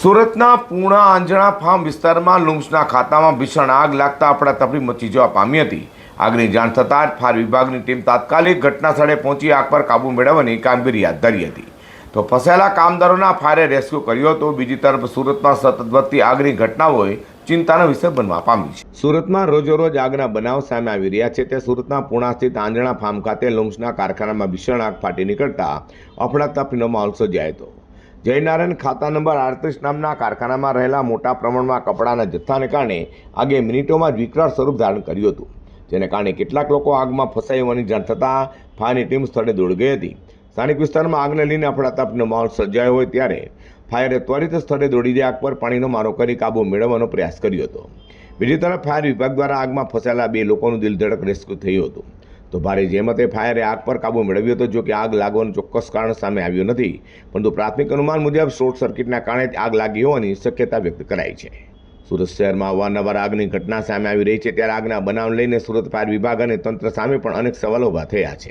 સુરતના પૂણા આંજણા ફાર્મ વિસ્તારમાં લુમ્સના ખાતામાં ભીષણ આગ લાગતા અફડાતફડી મચી જવા પામી હતી। આગની જાણ થતાં જ ફાયર વિભાગની ટીમ તાત્કાલિક ઘટના સ્થળે પહોંચી આગ પર કાબૂ મેળવવાની કામગીરી હાથ ધરી હતી। તો ફસાયેલા કામદારોના ફાયરે રેસ્ક્યુ કર્યો હતો। બીજી તરફ સુરતમાં સતત વધતી આગની ઘટનાઓએ ચિંતાનો વિષય બનવા પામી છે। સુરતમાં રોજોરોજ આગના બનાવ સામે આવી રહ્યા છે। તે સુરતના પૂણા સ્થિત આંજણા ફાર્મ ખાતે લુમ્સના કારખાનામાં ભીષણ આગ ફાટી નીકળતા અફડાતફડીનો માહોલ સર્જાયો હતો। જયનારાયણ ખાતા નંબર 38 નામના કારખાનામાં રહેલા મોટા પ્રમાણમાં કપડાના જથ્થાને કારણે આગે મિનિટોમાં જ વિકરાળ સ્વરૂપ ધારણ કર્યું હતું, જેને કારણે કેટલાક લોકો આગમાં ફસાઈ હોવાની જાણ થતાં ફાયરની ટીમ સ્થળે દોડી ગઈ હતી। સ્થાનિક વિસ્તારમાં આગને લઈને અફડાતફડીનો માહોલ સર્જાયો હોય ત્યારે ફાયરે ત્વરિત સ્થળે દોડી જઈ આગ પર પાણીનો મારો કરી કાબૂ મેળવવાનો પ્રયાસ કર્યો હતો। બીજી તરફ ફાયર વિભાગ દ્વારા આગમાં ફસાયેલા 2 લોકોનું દિલધડક રેસ્ક્યુ થયું હતું। તો ભારે જહેમતે ફાયરે આગ પર કાબૂ મેળવ્યો હતો। જો કે આગ લાગવાનું ચોક્કસ કારણ સામે આવ્યું નથી, પરંતુ પ્રાથમિક અનુમાન મુજબ શોર્ટ સર્કિટના કારણે જ આગ લાગી હોવાની શક્યતા વ્યક્ત કરાઈ છે। સુરત શહેરમાં અવારનવાર આગની ઘટના સામે આવી રહી છે, ત્યારે આગના બનાવને લઈને સુરત ફાયર વિભાગ અને તંત્ર સામે પણ અનેક સવાલો ઊભા થયા છે।